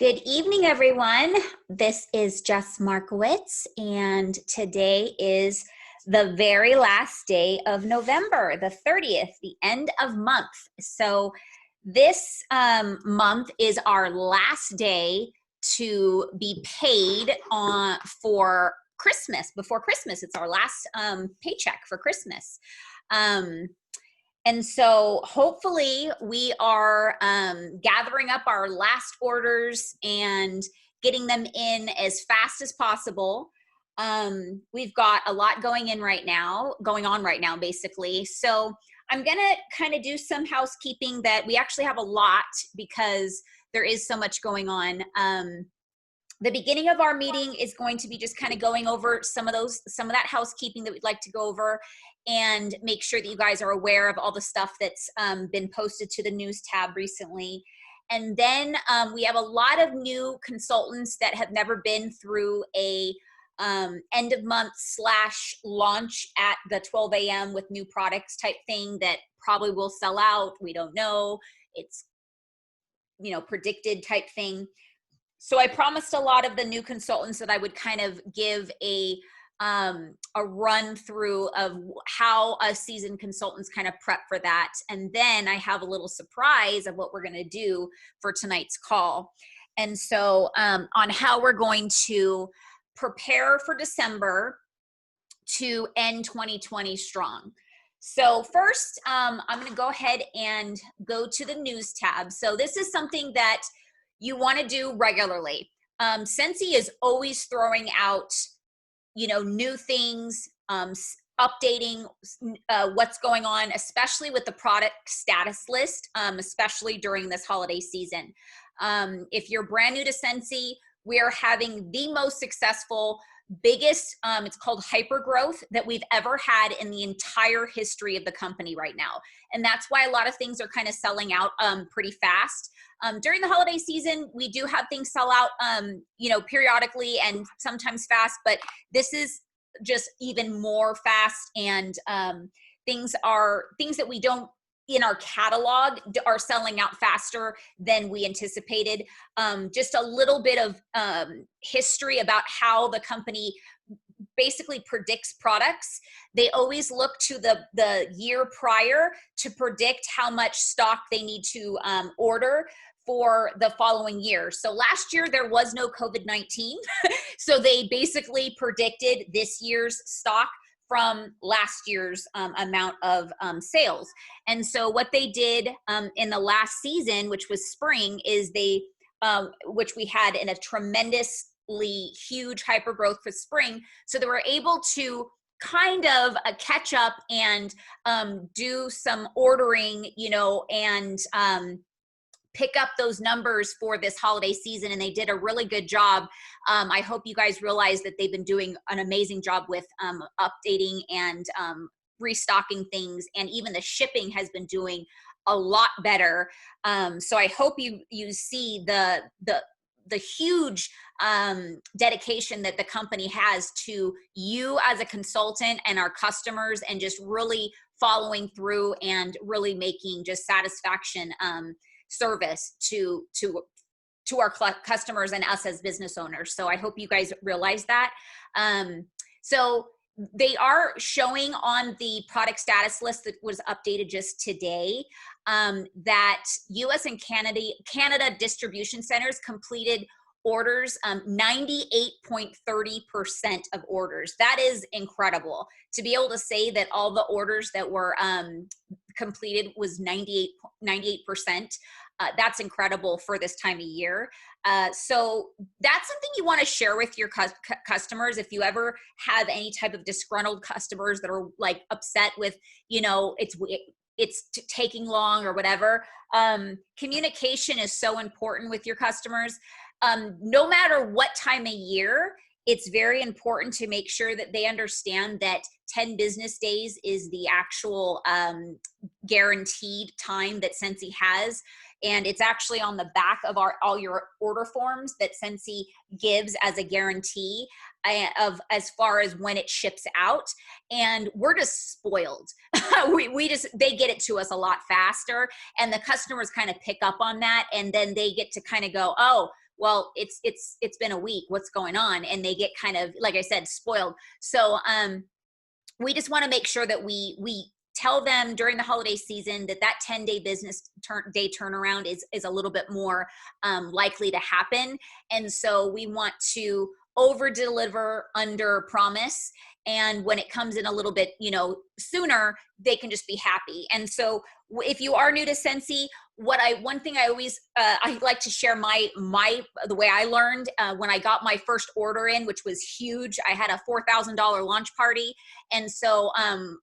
Good evening, everyone. This is Jess Markowitz, and today is the very last day of November, the 30th, the end of month. So this month is our last day to be paid for Christmas. Before Christmas, it's our last paycheck for Christmas. And so hopefully we are gathering up our last orders and getting them in as fast as possible. We've got a lot going on right now, basically. So I'm gonna kind of do some housekeeping that we actually have a lot because there is so much going on. The beginning of our meeting is going to be just kind of going over some of that housekeeping that we'd like to go over and make sure that you guys are aware of all the stuff that's been posted to the news tab recently. And then we have a lot of new consultants that have never been through a end of month / launch at the 12 a.m. with new products type thing that probably will sell out. We don't know. It's, predicted type thing. So I promised a lot of the new consultants that I would kind of give a run through of how us seasoned consultants kind of prep for that. And then I have a little surprise of what we're going to do for tonight's call. And so on how we're going to prepare for December to end 2020 strong. So first, I'm going to go ahead and go to the news tab. So this is something that you want to do regularly. Scentsy is always throwing out, new things, updating what's going on, especially with the product status list, especially during this holiday season. If you're brand new to Scentsy, we are having the most successful, biggest, it's called hypergrowth that we've ever had in the entire history of the company right now. And that's why a lot of things are kind of selling out pretty fast. During the holiday season, we do have things sell out, periodically and sometimes fast, but this is just even more fast. And things that we don't in our catalog are selling out faster than we anticipated. Just a little bit of history about how the company basically predicts products. They always look to the year prior to predict how much stock they need to order for the following year. So last year there was no COVID-19. So they basically predicted this year's stock from last year's amount of sales. And so what they did in the last season, which was spring, is which we had in a tremendously huge hypergrowth for spring. So they were able to kind of catch up and do some ordering, and pick up those numbers for this holiday season, and they did a really good job. I hope you guys realize that they've been doing an amazing job with updating and restocking things, and even the shipping has been doing a lot better. So I hope you see the huge dedication that the company has to you as a consultant and our customers, and just really following through and really making just satisfaction service to our customers and us as business owners. So I hope you guys realize that. So they are showing on the product status list that was updated just today that US and Canada distribution centers completed orders, 98.30% of orders. That is incredible. To be able to say that all the orders that were completed was 98%. That's incredible for this time of year. So that's something you want to share with your customers. If you ever have any type of disgruntled customers that are like upset with, it's taking long or whatever. Communication is so important with your customers. No matter what time of year, it's very important to make sure that they understand that 10 business days is the actual guaranteed time that Scentsy has. And it's actually on the back of all your order forms that Scentsy gives as a guarantee of as far as when it ships out. And we're just spoiled. They get it to us a lot faster, and the customers kind of pick up on that. And then they get to kind of go, oh, well, it's been a week, what's going on? And they get kind of, like I said, spoiled. So we just want to make sure that we tell them during the holiday season that 10-day business day turnaround is a little bit more likely to happen. And so we want to over deliver, under promise. And when it comes in a little bit, sooner, they can just be happy. And so if you are new to Scentsy, one thing I always, I like to share the way I learned when I got my first order in, which was huge. I had a $4,000 launch party. And so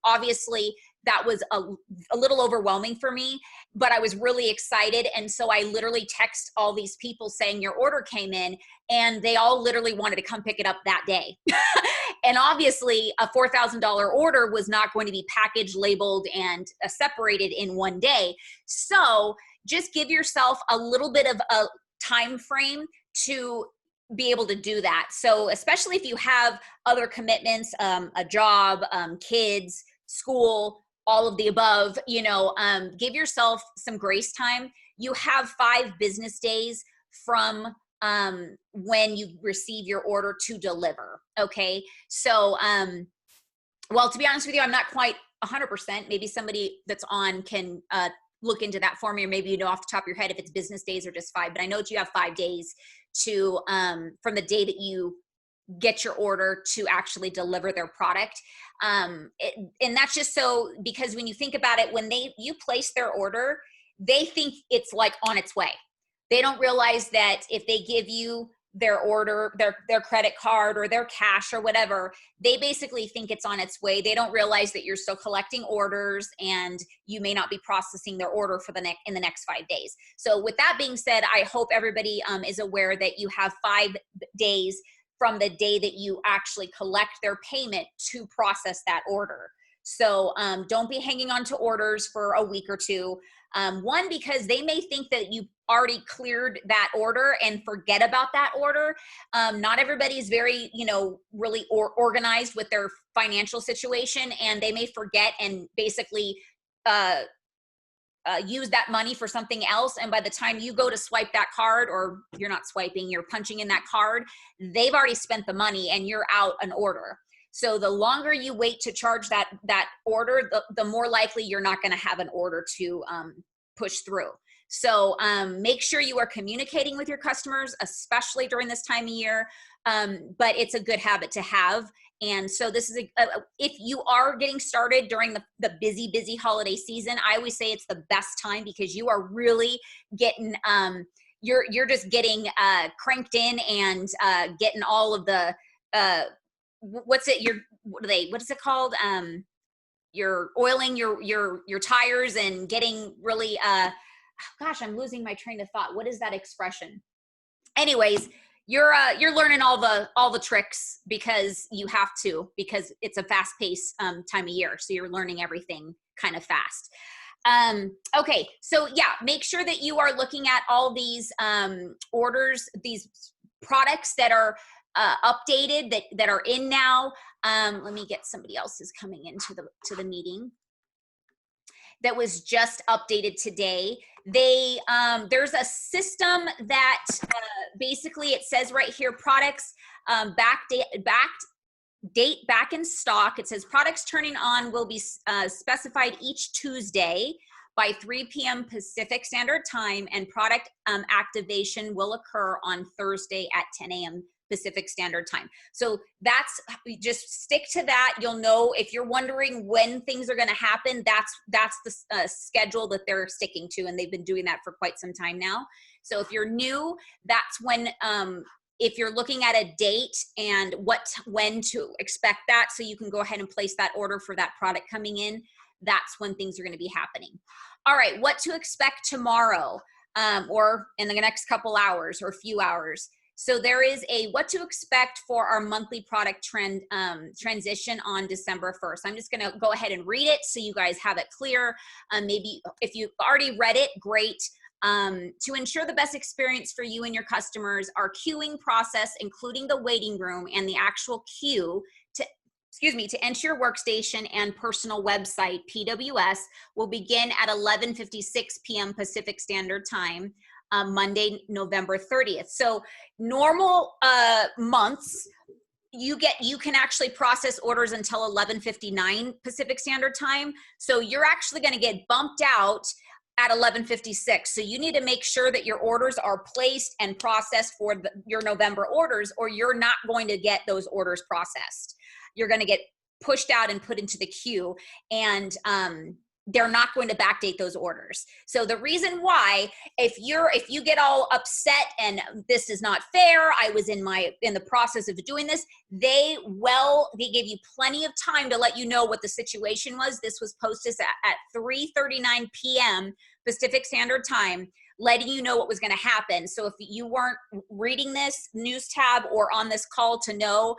obviously that was a little overwhelming for me, but I was really excited. And so I literally text all these people saying your order came in, and they all literally wanted to come pick it up that day. And obviously a $4,000 order was not going to be packaged, labeled, and separated in one day. So just give yourself a little bit of a time frame to be able to do that. So especially if you have other commitments, a job, kids, school, all of the above, give yourself some grace time. You have 5 business days from when you receive your order to deliver. Okay. So, well, to be honest with you, I'm not quite 100%. Maybe somebody that's on can look into that for me, or maybe you know off the top of your head if it's business days or just 5, but I know that you have 5 days to, from the day that you get your order to actually deliver their product. And that's just so, because when you think about it, when you place their order, they think it's like on its way. They don't realize that if they give you their order, their credit card or their cash or whatever, they basically think it's on its way. They don't realize that you're still collecting orders and you may not be processing their order in the next 5 days. So with that being said, I hope everybody is aware that you have 5 days from the day that you actually collect their payment to process that order. So don't be hanging on to orders for a week or two. One, because they may think that you already cleared that order and forget about that order. Not everybody is very, really organized with their financial situation, and they may forget and basically use that money for something else. And by the time you go to swipe that card, or you're not swiping, you're punching in that card, they've already spent the money and you're out an order. So the longer you wait to charge that order, the more likely you're not going to have an order to push through. So make sure you are communicating with your customers, especially during this time of year. But it's a good habit to have. And so this is if you are getting started during the busy holiday season, I always say it's the best time, because you are really getting you're just getting cranked in and getting all of the what is it called? You're oiling your tires and getting really gosh, I'm losing my train of thought. What is that expression? Anyways, you're learning all the tricks because you have to, because it's a fast-paced time of year. So you're learning everything kind of fast. Okay, so yeah, make sure that you are looking at all these orders, these products that are updated, that are in now. Let me get somebody else who's coming into the meeting that was just updated today. There's a system that basically it says right here, products date back in stock. It says products turning on will be specified each Tuesday by 3 p.m. Pacific Standard Time, and product activation will occur on Thursday at 10 a.m. Pacific Standard Time. So just stick to that. You'll know if you're wondering when things are going to happen. That's the schedule that they're sticking to, and they've been doing that for quite some time now. So if you're new, that's when if you're looking at a date and when to expect that, so you can go ahead and place that order for that product coming in. That's when things are going to be happening. All right, what to expect tomorrow or in the next couple hours or few hours. So there is a what to expect for our monthly product transition on December 1st. I'm just going to go ahead and read it so you guys have it clear. Maybe if you've already read it, great. To ensure the best experience for you and your customers, our queuing process, including the waiting room and the actual queue to enter your workstation and personal website, PWS, will begin at 11:56 p.m. Pacific Standard Time Monday, November 30th. So normal months, you can actually process orders until 11:59 Pacific Standard Time. So you're actually going to get bumped out at 11:56. So you need to make sure that your orders are placed and processed for your November orders, or you're not going to get those orders processed. You're going to get pushed out and put into the queue, and they're not going to backdate those orders. So the reason why, if you get all upset and this is not fair, I was in the process of doing this, they give you plenty of time to let you know what the situation was. This was posted at 3:39 p.m. Pacific Standard Time, letting you know what was going to happen. So if you weren't reading this news tab or on this call to know,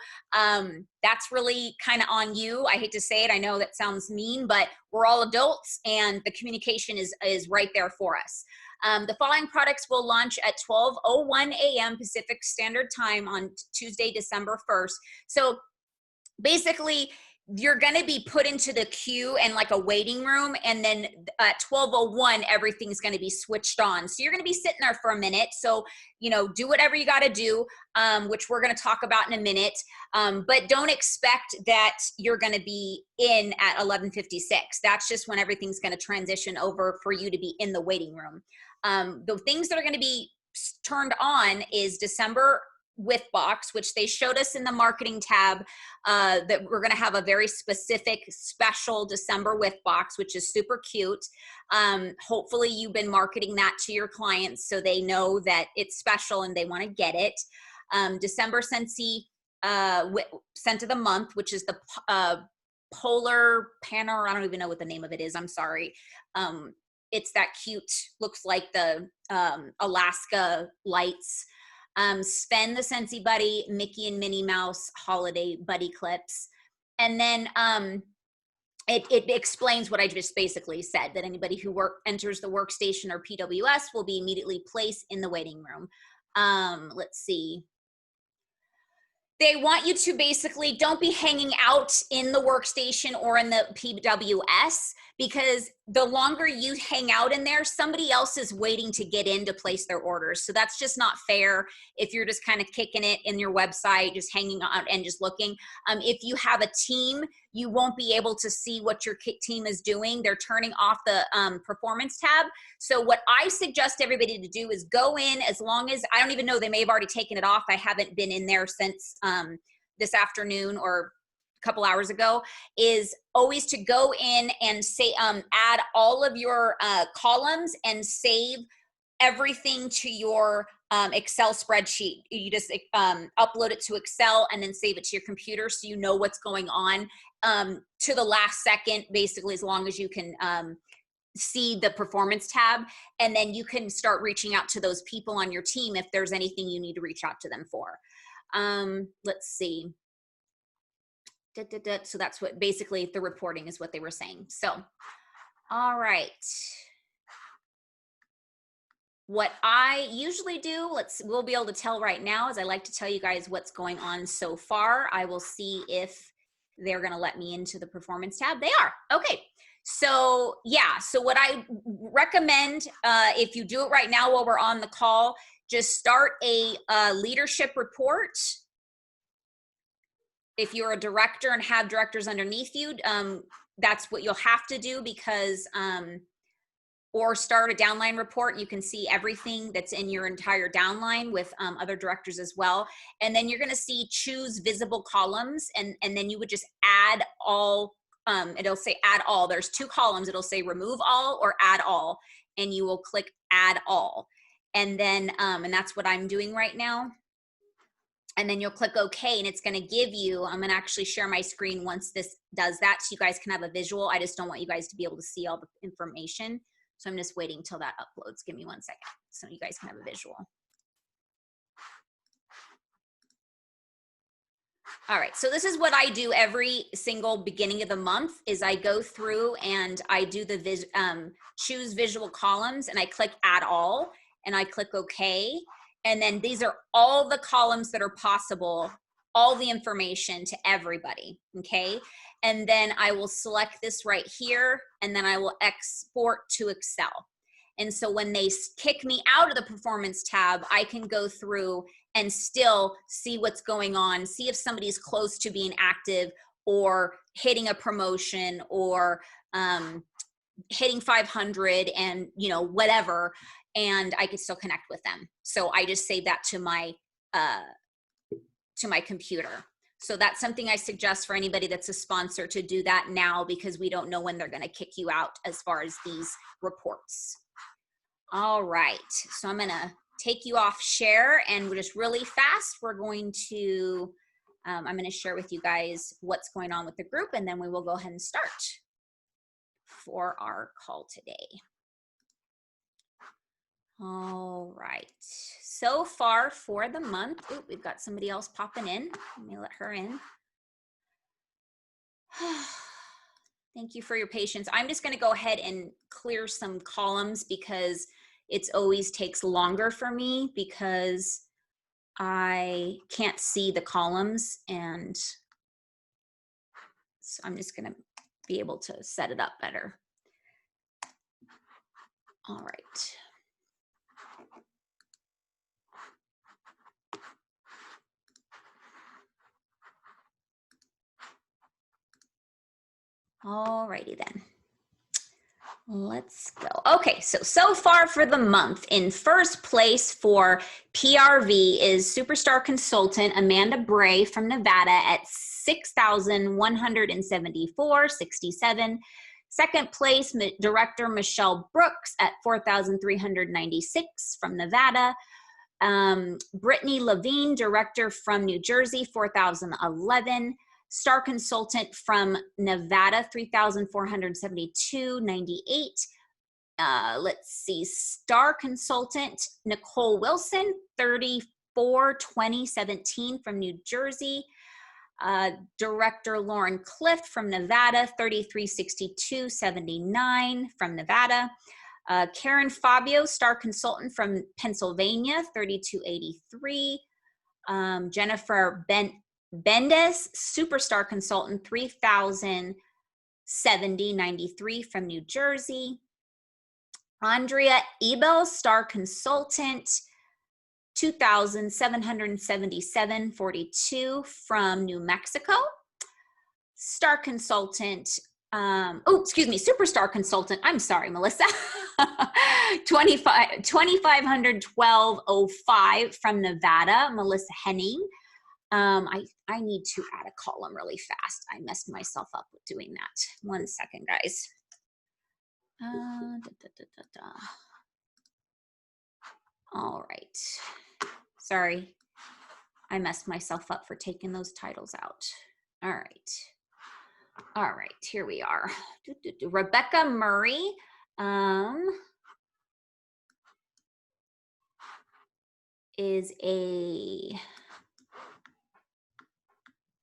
that's really kind of on you. I hate to say it. I know that sounds mean, but we're all adults and the communication is right there for us. The following products will launch at 12:01 a.m. Pacific Standard Time on Tuesday, December 1st. So basically, you're going to be put into the queue and like a waiting room, and then at 12:01 everything's going to be switched on. So you're going to be sitting there for a minute. So do whatever you got to do, which we're going to talk about in a minute, but don't expect that you're going to be in at 11:56. That's just when everything's going to transition over for you to be in the waiting room. The things that are going to be turned on is December with box, which they showed us in the marketing tab, that we're going to have a very specific special December with box, which is super cute. Hopefully you've been marketing that to your clients so they know that it's special and they want to get it. December Scentsy scent of the month, which is the polar panor. I don't even know what the name of it is. I'm sorry. It's that cute, looks like the Alaska lights. Sven the Scentsy Buddy, Mickey and Minnie Mouse holiday buddy clips. And then it explains what I just basically said, that anybody who enters the workstation or PWS will be immediately placed in the waiting room. Let's see. They want you to basically don't be hanging out in the workstation or in the PWS, because the longer you hang out in there, somebody else is waiting to get in to place their orders. So that's just not fair if you're just kind of kicking it in your website, just hanging out and just looking. If you have a team, you won't be able to see what your team is doing. They're turning off the performance tab. So what I suggest everybody to do is go in, as long as, I don't even know, they may have already taken it off. I haven't been in there since this afternoon or a couple hours ago, is always to go in and say, add all of your columns and save everything to your Excel spreadsheet. You just upload it to Excel and then save it to your computer so you know what's going on to the last second, basically, as long as you can see the performance tab. And then you can start reaching out to those people on your team if there's anything you need to reach out to them for. Let's see. So that's what basically the reporting is what they were saying. So, all right. What I usually do, we'll be able to tell right now, is I like to tell you guys what's going on so far. I will see if they're going to let me into the performance tab. They are. Okay. So yeah, so what I recommend, if you do it right now while we're on the call, just start a leadership report. If you're a director and have directors underneath you, that's what you'll have to do, because or start a downline report. You can see everything that's in your entire downline with other directors as well. And then you're going to see choose visible columns, and then you would just add all. It'll say add all. There's two columns. It'll say remove all or add all, and you will click add all. And then and that's what I'm doing right now. And then you'll click OK, and it's going to give you, I'm going to actually share my screen once this does that so you guys can have a visual. I just don't want you guys to be able to see all the information. So I'm just waiting till that uploads. Give me 1 second so you guys can have a visual. All right, so this is what I do every single beginning of the month, is I go through and I do the choose visual columns, and I click add all, and I click OK. And then these are all the columns that are possible, all the information to everybody, okay? And then I will select this right here, and then I will export to Excel. And so when they kick me out of the performance tab, I can go through and still see what's going on, see if somebody's close to being active or hitting a promotion or hitting 500 and, you know, whatever, and I could still connect with them. So I just save that to my computer. So that's something I suggest for anybody that's a sponsor to do that now, because we don't know when they're going to kick you out as far as these reports. All right, so I'm going to take you off share, and we're just really fast. We're going to, I'm going to share with you guys what's going on with the group, and then we will go ahead and start for our call today. All right, so far for the month, ooh, we've got somebody else popping in. Let me let her in. Thank you for your patience. I'm just going to go ahead and clear some columns because it always takes longer for me because I can't see the columns, and so I'm just going to be able to set it up better. All right. All righty then. Let's go. Okay, so far for the month, in first place for PRV is Superstar Consultant Amanda Bray from Nevada at $6,174.67. Second place, Director Michelle Brooks at $4,396 from Nevada. Brittany Levine, Director from New Jersey, $4,011. Star Consultant from Nevada, $3,472.98. Let's see, Star Consultant Nicole Wilson, $34,2017 from New Jersey. Director Lauren Clift from Nevada, $33,62.79 from Nevada. Karen Fabio, Star Consultant from Pennsylvania, $32.83. Jennifer Bendis, Superstar Consultant, $3,070.93 from New Jersey. Andrea Ebel, Star Consultant, $2,777.42 from New Mexico. Star Consultant, Superstar Consultant, I'm sorry, Melissa, $2,512.05 from Nevada, Melissa Henning. I need to add a column really fast. I messed myself up with doing that. 1 second, guys. All right. Sorry. I messed myself up for taking those titles out. All right. All right, here we are. Rebecca Murray.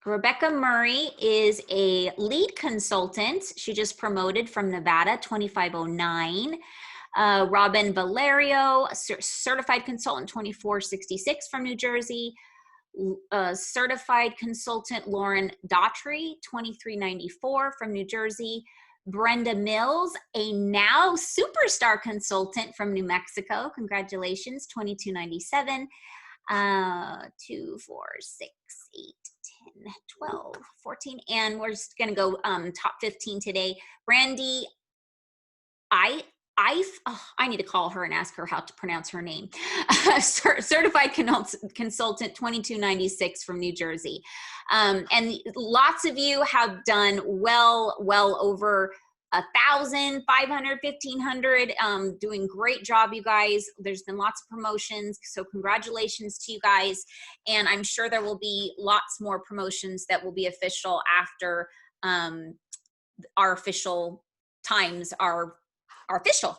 Rebecca Murray is a lead consultant. She just promoted from Nevada, $2,509. Robin Valerio, certified consultant, $2,466 from New Jersey. Certified consultant Lauren Daughtry, $2,394 from New Jersey. Brenda Mills, a now superstar consultant from New Mexico. Congratulations, $2,297. 2, 4, 6, 8, 10, 12, 14, and we're just gonna go top 15 today. Brandy, I need to call her and ask her how to pronounce her name. Certified consultant, $2,296 from New Jersey. And lots of you have done well over 1,000, 500, 1,500, doing great job, you guys. There's been lots of promotions, so congratulations to you guys. And I'm sure there will be lots more promotions that will be official after our official times are official.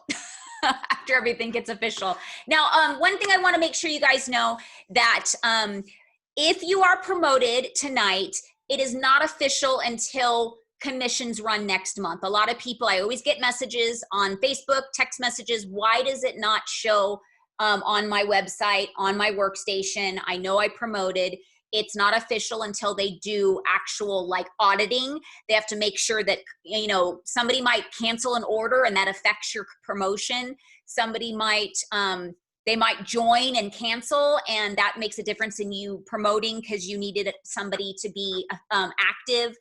After everything gets official. Now, one thing I want to make sure you guys know that if you are promoted tonight, it is not official until commissions run next month. A lot of people, I always get messages on Facebook, text messages, why does it not show on my website, on my workstation? I know I promoted. it's not official until they do actual like auditing. They have to make sure that, you know, somebody might cancel an order and that affects your promotion. Somebody might, they might join and cancel, and that makes a difference in you promoting because you needed somebody to be active.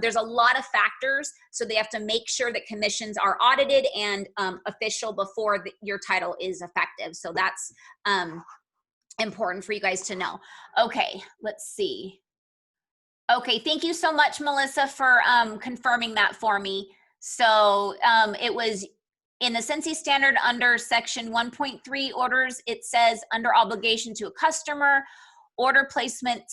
There's a lot of factors, so they have to make sure that commissions are audited and official before your title is effective. So that's important for you guys to know. Okay, let's see. Okay, thank you so much, Melissa, for confirming that for me. So it was in the Scentsy standard under section 1.3 orders, it says under obligation to a customer, order placement,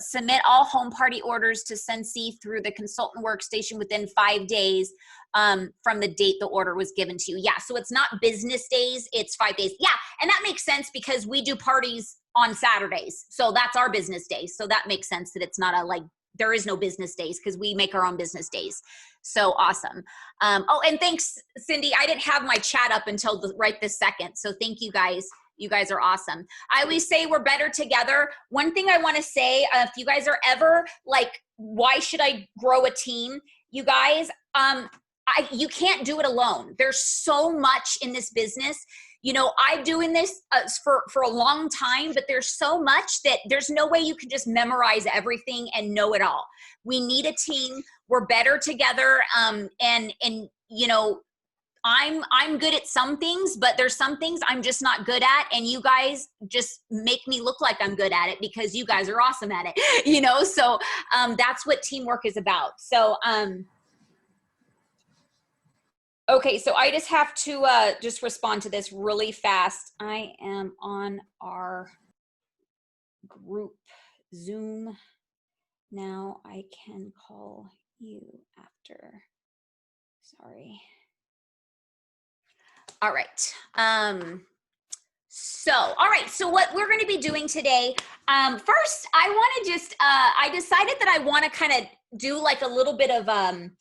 submit all home party orders to Scentsy through the consultant workstation within 5 days from the date the order was given to you. Yeah, so it's not business days, it's 5 days. Yeah, and that makes sense because we do parties on Saturdays. So that's our business days. So that makes sense that it's not a like, there is no business days because we make our own business days. So awesome. Oh, and thanks, Cindy. I didn't have my chat up until right this second. So thank you guys. You guys are awesome. I always say we're better together. One thing I want to say, if you guys are ever like, why should I grow a team? You guys, you can't do it alone. There's so much in this business. You know, I'm doing this for a long time, but there's so much that there's no way you can just memorize everything and know it all. We need a team. We're better together. And you know, I'm good at some things, but there's some things I'm just not good at. And you guys just make me look like I'm good at it because you guys are awesome at it, you know? So that's what teamwork is about. So, okay, so I just have to just respond to this really fast. I am on our group Zoom now. I can call you after. Sorry. All right. All right. So what we're going to be doing today, first, I want to just, I decided that I want to kind of do like a little bit of an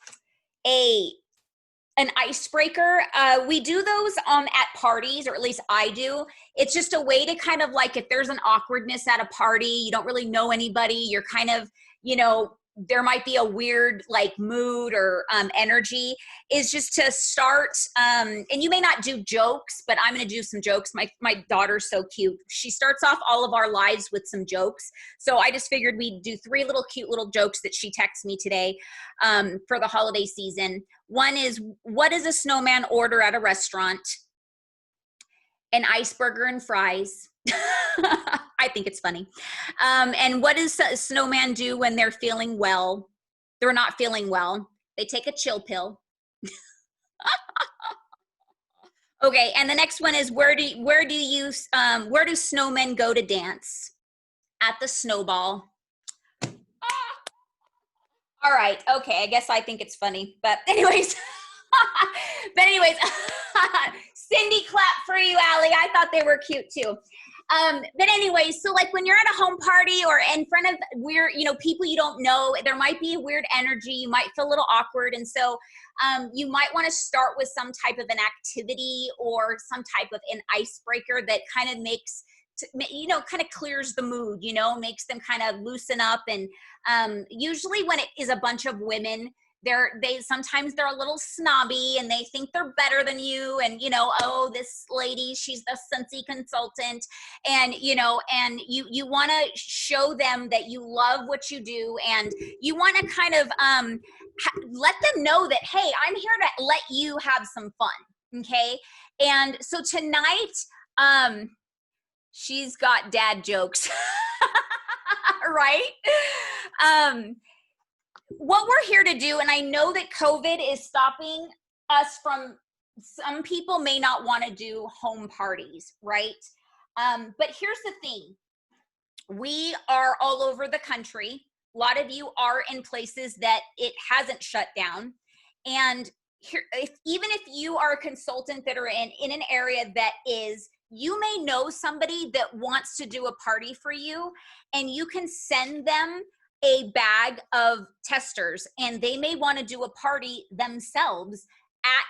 icebreaker. We do those at parties, or at least I do. It's just a way to kind of like, if there's an awkwardness at a party, you don't really know anybody, you're kind of, you know, there might be a weird like mood or energy, is just to start, and you may not do jokes, but I'm going to do some jokes. My daughter's so cute. She starts off all of our lives with some jokes. So I just figured we'd do 3 little cute little jokes that she texted me today for the holiday season. One is, what does a snowman order at a restaurant? An iceberg and fries. I think it's funny. And what does a snowman do when they're feeling well? They're not feeling well. They take a chill pill. Okay, and the next one is, where do snowmen go to dance? At the snowball. All right, okay, I guess I think it's funny, but anyways, Cindy, clap for you, Allie. I thought they were cute too. But anyways, so like when you're at a home party or in front of weird, you know, people you don't know, there might be a weird energy. You might feel a little awkward. And so you might want to start with some type of an activity or some type of an icebreaker that kind of makes, you know, kind of clears the mood, you know, makes them kind of loosen up. And usually when it is a bunch of women, sometimes they're a little snobby and they think they're better than you, and you know, oh, this lady, she's the Scentsy consultant, and you know, and you want to show them that you love what you do, and you want to kind of let them know that, hey, I'm here to let you have some fun. Okay, and so tonight she's got dad jokes. Right? What we're here to do, and I know that COVID is stopping us from, some people may not want to do home parties, right? But here's the thing. We are all over the country. A lot of you are in places that it hasn't shut down. And here, even if you are a consultant that are in an area that is, you may know somebody that wants to do a party for you, and you can send them a bag of testers, and they may want to do a party themselves at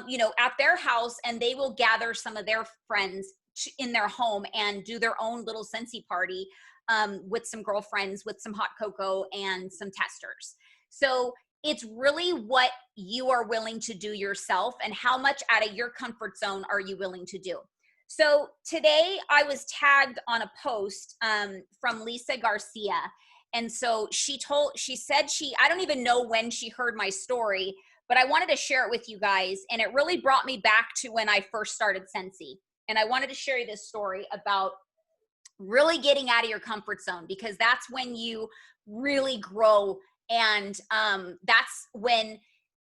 you know, at their house, and they will gather some of their friends in their home and do their own little Scentsy party with some girlfriends with some hot cocoa and some testers. So it's really what you are willing to do yourself and how much out of your comfort zone are you willing to do. So today I was tagged on a post from Lisa Garcia. And so she said I don't even know when she heard my story, but I wanted to share it with you guys. And it really brought me back to when I first started Scentsy. And I wanted to share you this story about really getting out of your comfort zone, because that's when you really grow. And that's when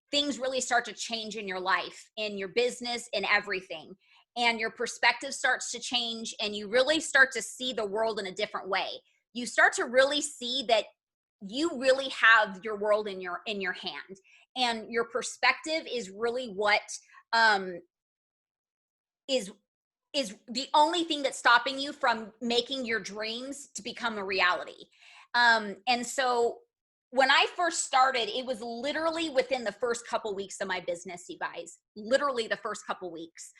things really start to change in your life, in your business, in everything. And your perspective starts to change, and you really start to see the world in a different way. You start to really see that you really have your world in your hand, and your perspective is really what is the only thing that's stopping you from making your dreams to become a reality. And so when I first started, it was literally within the first couple weeks of my business, you guys, literally the first couple weeks.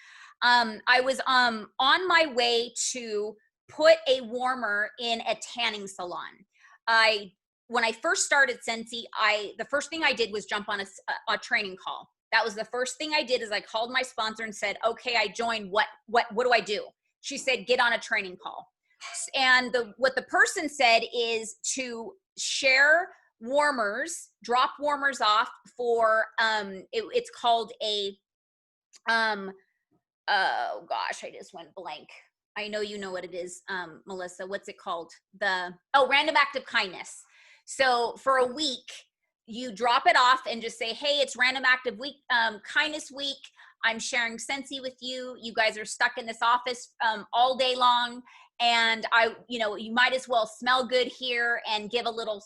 I was on my way to put a warmer in a tanning salon. When I first started Scentsy, the first thing I did was jump on a training call. That was the first thing I did. Is I called my sponsor and said, okay, I joined. What do I do? She said, get on a training call. And what the person said is to share warmers, drop warmers off for, it's called a, oh gosh, I just went blank. I know you know what it is, Melissa. What's it called? Random act of kindness. So for a week, you drop it off and just say, hey, it's random act of kindness week. I'm sharing Scentsy with you. You guys are stuck in this office all day long. And you might as well smell good here and give a little,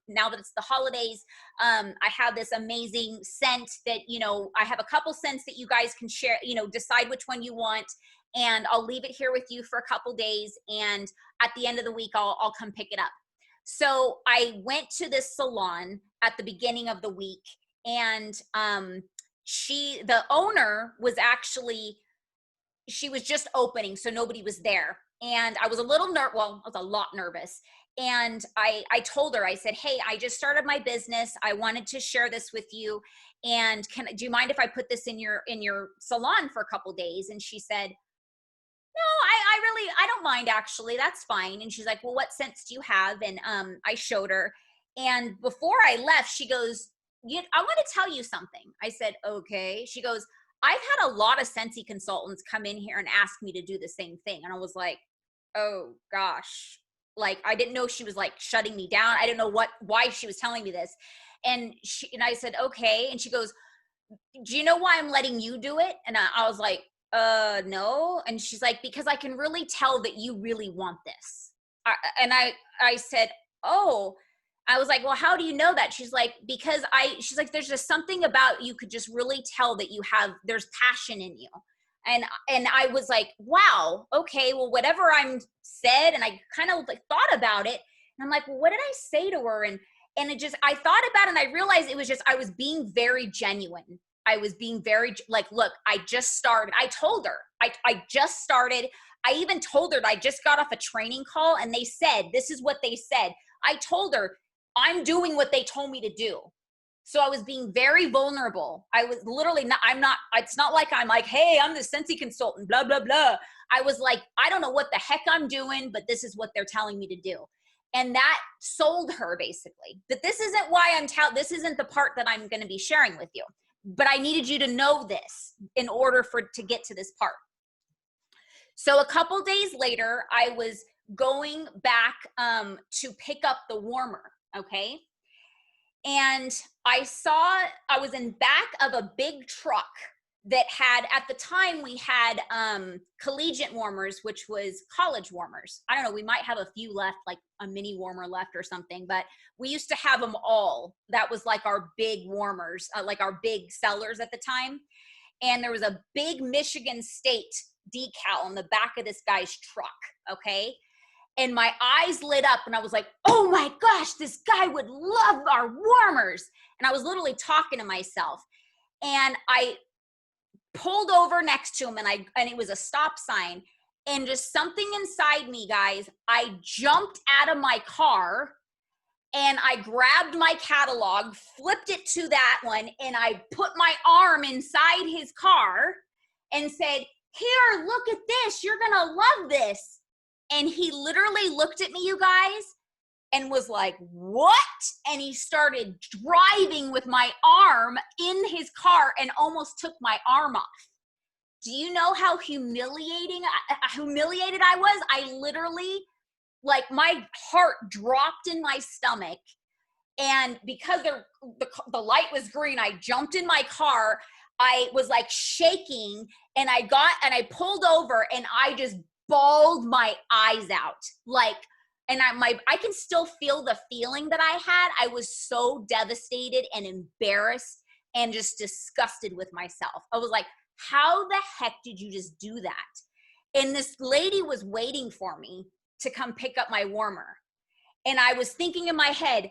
now that it's the holidays, I have this amazing scent that, I have a couple scents that you guys can share, decide which one you want. And I'll leave it here with you for a couple days. And at the end of the week, I'll come pick it up. So I went to this salon at the beginning of the week, and the owner was she was just opening, so nobody was there. And I was a lot nervous. And I told her, I said, hey, I just started my business. I wanted to share this with you. And do you mind if I put this in your salon for a couple days? And she said, no, I don't mind, actually. That's fine. And she's like, well, what scents do you have? And I showed her. And before I left, she goes, I want to tell you something. I said, okay. She goes, I've had a lot of Scentsy consultants come in here and ask me to do the same thing. And I was like, oh gosh. Like, I didn't know she was like shutting me down. I didn't know why she was telling me this. And I said, okay. And she goes, do you know why I'm letting you do it? And I was like, no. And she's like, because I can really tell that you really want this. I said, oh. I was like, well, how do you know that? She's like, she's like, there's just something about you could just really tell that there's passion in you. And I was like, wow, okay, well, whatever I'm said. And I kind of like thought about it. And I'm like, well, what did I say to her? And I thought about it, and I realized it was just, I was being very genuine. I was being very like, look, I just started. I told her, I just started. I even told her that I just got off a training call, and they said, this is what they said. I told her, I'm doing what they told me to do. So I was being very vulnerable. I was literally it's not like I'm like, hey, I'm the Scentsy consultant, blah, blah, blah. I was like, I don't know what the heck I'm doing, but this is what they're telling me to do. And that sold her, basically, that this isn't this isn't the part that I'm going to be sharing with you, but I needed you to know this in order to get to this part. So a couple days later, I was going back to pick up the warmer. Okay. And I was in back of a big truck that had, at the time we had collegiate warmers, which was college warmers. I don't know, we might have a few left, like a mini warmer left or something, but we used to have them all. That was like our big warmers, like our big sellers at the time. And there was a big Michigan State decal on the back of this guy's truck. Okay. And my eyes lit up, and I was like, oh my gosh, this guy would love our warmers. And I was literally talking to myself, and I pulled over next to him, and it was a stop sign. And just something inside me, guys, I jumped out of my car and I grabbed my catalog, flipped it to that one, and I put my arm inside his car and said, here, look at this. You're going to love this. And he literally looked at me, you guys, and was like, what? And he started driving with my arm in his car and almost took my arm off. Do you know how humiliated I was? I literally, like, my heart dropped in my stomach. And because the light was green, I jumped in my car. I was like shaking, and I pulled over, and I just bawled my eyes out. Like, and I can still feel the feeling that I had. I was so devastated and embarrassed and just disgusted with myself. I was like, how the heck did you just do that? And this lady was waiting for me to come pick up my warmer. And I was thinking in my head,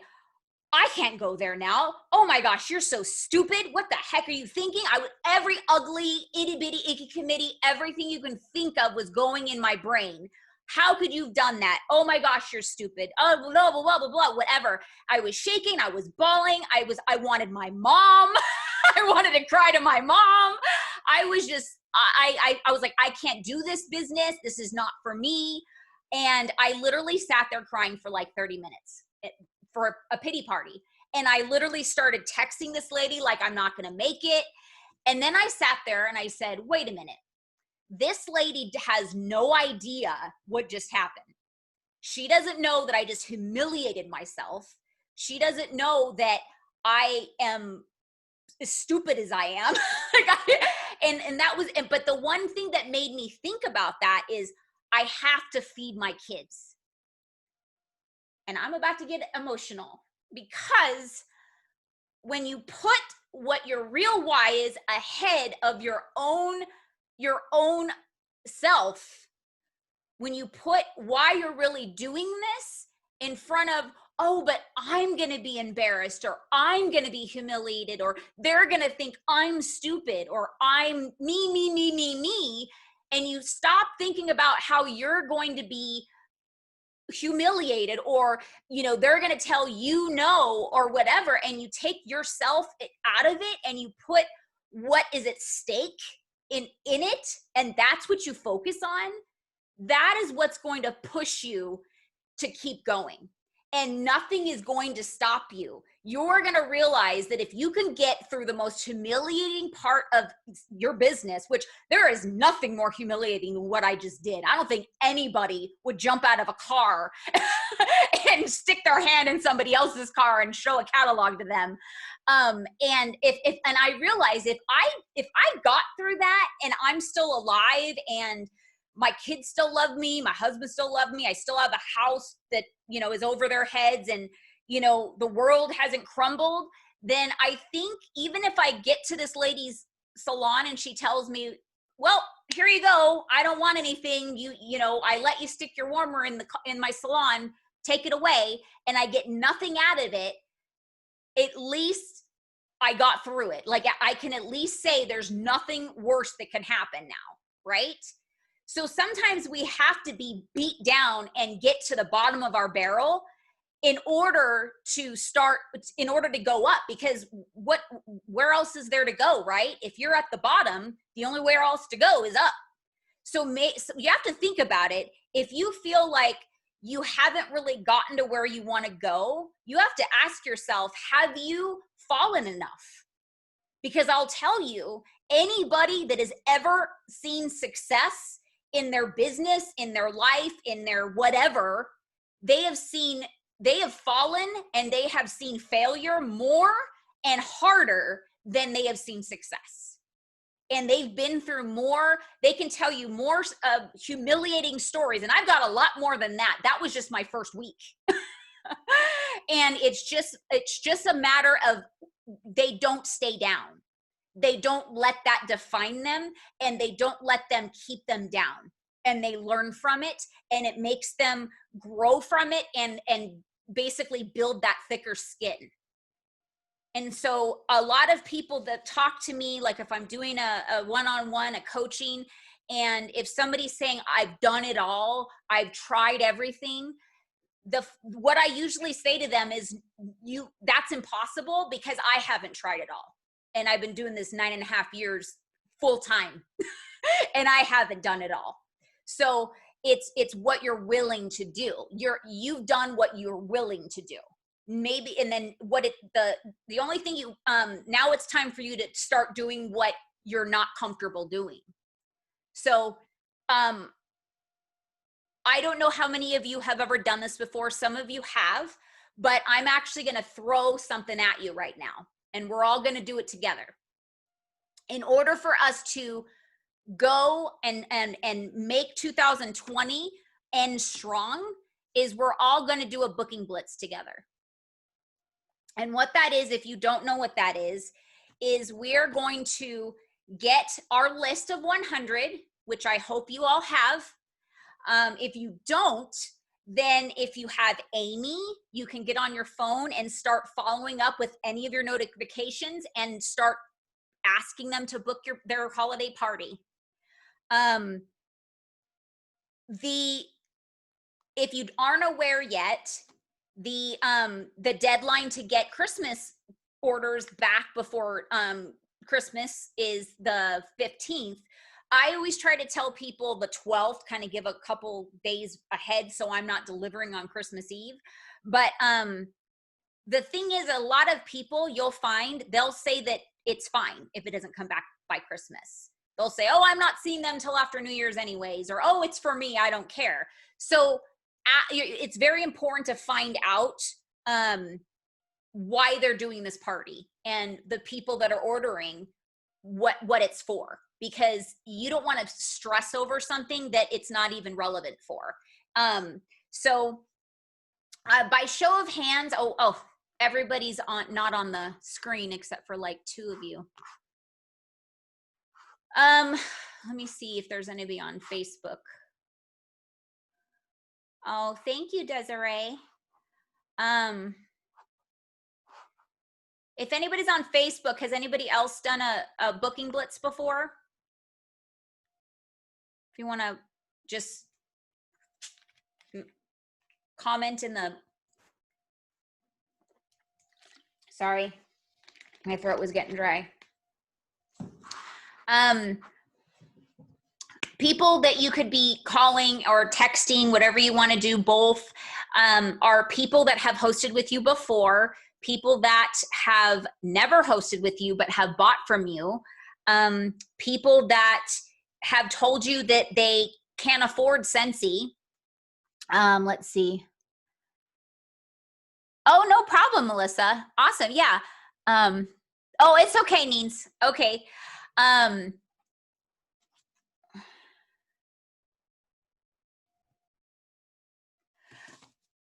I can't go there now. Oh my gosh, you're so stupid. What the heck are you thinking? Every ugly, itty bitty, icky committee, everything you can think of was going in my brain. How could you have done that? Oh my gosh, you're stupid. Oh, blah, blah, blah, blah, blah, whatever. I was shaking. I was bawling. I wanted my mom. I wanted to cry to my mom. I was like, I can't do this business. This is not for me. And I literally sat there crying for like 30 minutes for a pity party. And I literally started texting this lady like, I'm not going to make it. And then I sat there and I said, wait a minute. This lady has no idea what just happened. She doesn't know that I just humiliated myself. She doesn't know that I am as stupid as I am. But the one thing that made me think about that is I have to feed my kids. And I'm about to get emotional, because when you put what your real why is ahead of your own self, when you put why you're really doing this in front of, oh, but I'm going to be embarrassed, or I'm going to be humiliated, or they're going to think I'm stupid, or I'm me, and you stop thinking about how you're going to be humiliated, or they're going to tell you no, or whatever, and you take yourself out of it and you put what is at stake in it, and that's what you focus on. That is what's going to push you to keep going, and nothing is going to stop you. You're going to realize that if you can get through the most humiliating part of your business, which there is nothing more humiliating than what I just did. I don't think anybody would jump out of a car and stick their hand in somebody else's car and show a catalog to them. And I realize if I got through that and I'm still alive and my kids still love me, my husband still loves me, I still have a house that, is over their heads, and, the world hasn't crumbled, then I think even if I get to this lady's salon and she tells me, well, here you go, I don't want anything, I let you stick your warmer in my salon, take it away, and I get nothing out of it, at least I got through it. Like, I can at least say there's nothing worse that can happen now, right? So sometimes we have to be beat down and get to the bottom of our barrel in order to go up, because where else is there to go, right? If you're at the bottom, the only way else to go is up. So you have to think about it. If you feel like you haven't really gotten to where you want to go, you have to ask yourself, have you fallen enough? Because I'll tell you, anybody that has ever seen success in their business, in their life, in their whatever, they have fallen and they have seen failure more and harder than they have seen success. And they've been through more. They can tell you more humiliating stories. And I've got a lot more than that. That was just my first week. And it's just a matter of they don't stay down. They don't let that define them, and they don't let them keep them down, and they learn from it, and it makes them grow from it and basically build that thicker skin. And so a lot of people that talk to me, like if I'm doing a one-on-one, a coaching, And if somebody's saying, I've done it all, I've tried everything, what I usually say to them is, that's impossible, because I haven't tried it all. And I've been doing this 9.5 years full time and I haven't done it all. So it's what you're willing to do. You've done what you're willing to do. Maybe, and then the only thing now it's time for you to start doing what you're not comfortable doing. So, I don't know how many of you have ever done this before. Some of you have, but I'm actually going to throw something at you right now, and we're all going to do it together. In order for us to go and make 2020 end strong, is we're all going to do a booking blitz together. And what that is, if you don't know what that is we're going to get our list of 100, which I hope you all have. If you don't, then if you have Amy, you can get on your phone and start following up with any of your notifications and start asking them to book their holiday party. If you aren't aware yet, the deadline to get Christmas orders back before Christmas is the 15th. I always try to tell people the 12th, kind of give a couple days ahead so I'm not delivering on Christmas Eve. But the thing is, a lot of people, you'll find, they'll say that it's fine if it doesn't come back by Christmas. They'll say, oh, I'm not seeing them till after New Year's anyways, or, oh, it's for me, I don't care. So it's very important to find out why they're doing this party and the people that are ordering what it's for, because you don't want to stress over something that it's not even relevant for. So by show of hands, everybody's not on the screen except for like 2 of you. Let me see if there's anybody on Facebook. Oh, thank you, Desiree. If anybody's on Facebook, has anybody else done a booking blitz before? If you want to just comment in the, sorry, my throat was getting dry. People that you could be calling or texting, whatever you want to do, both, are people that have hosted with you before, people that have never hosted with you but have bought from you, people that have told you that they can't afford Scentsy. Let's see. Oh, no problem, Melissa. Awesome. Yeah. Oh, it's okay, Neens. Okay.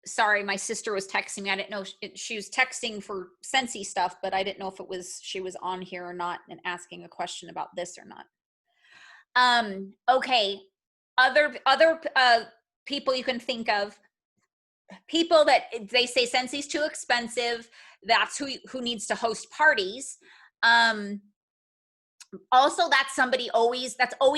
Sorry, my sister was texting me. I didn't know she was texting for Scentsy stuff, but I didn't know if she was on here or not and asking a question about this or not. Okay. Other people you can think of, people that they say Scentsy's too expensive. That's who needs to host parties. Also, that's always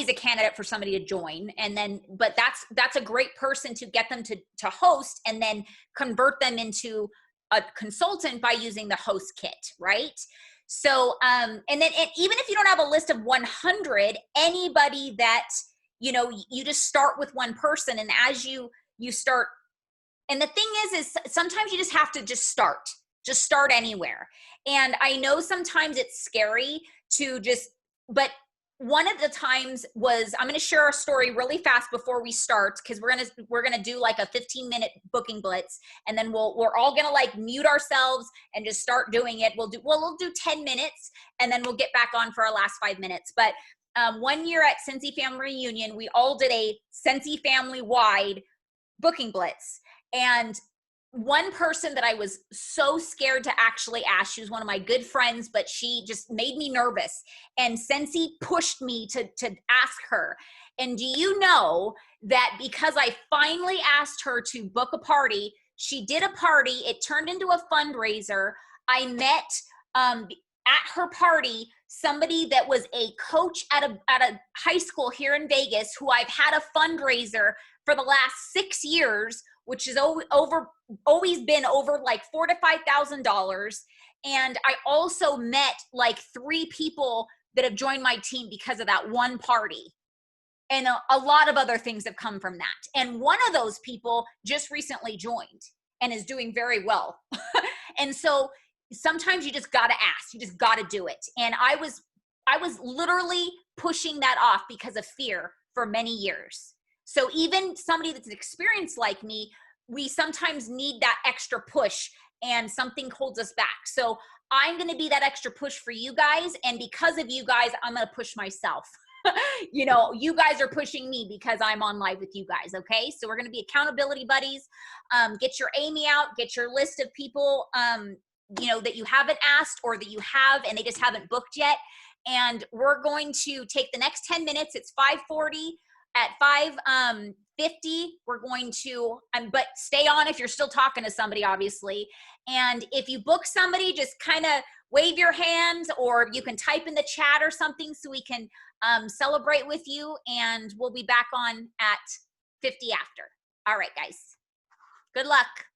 a candidate for somebody to join. And then, but that's a great person to get them to host and then convert them into a consultant by using the host kit, right? So, and even if you don't have a list of 100, anybody that, you just start with one person, and as you start, and the thing is sometimes you just have to just start anywhere. And I know sometimes it's scary to but one of the times was, I'm going to share a story really fast before we start, because we're going to do like a 15-minute booking blitz, and then we're all going to like mute ourselves and just start doing it. We'll do 10 minutes, and then we'll get back on for our last 5 minutes. But one year at Scentsy Family Reunion, we all did a Scentsy family-wide booking blitz. And one person that I was so scared to actually ask, she was one of my good friends, but she just made me nervous. And Scentsy pushed me to ask her. And do you know that because I finally asked her to book a party, she did a party, it turned into a fundraiser. I met, at her party, somebody that was a coach at a high school here in Vegas, who I've had a fundraiser for the last 6 years, which is always been over like $4,000 to $5,000. And I also met like 3 people that have joined my team because of that one party. And a lot of other things have come from that. And one of those people just recently joined and is doing very well. And so sometimes you just got to ask, you just got to do it. And I was literally pushing that off because of fear for many years. So even somebody that's experienced like me, we sometimes need that extra push, and something holds us back. So I'm going to be that extra push for you guys. And because of you guys, I'm going to push myself. You know, you guys are pushing me because I'm on live with you guys. Okay. So we're going to be accountability buddies. Get your Amy out, get your list of people, you know, that you haven't asked or that you have and they just haven't booked yet. And we're going to take the next 10 minutes. It's 5:40. At 5:50, we're going to, but stay on if you're still talking to somebody, obviously. And if you book somebody, just kind of wave your hands, or you can type in the chat or something so we can celebrate with you. And we'll be back on at 50 after. All right, guys. Good luck.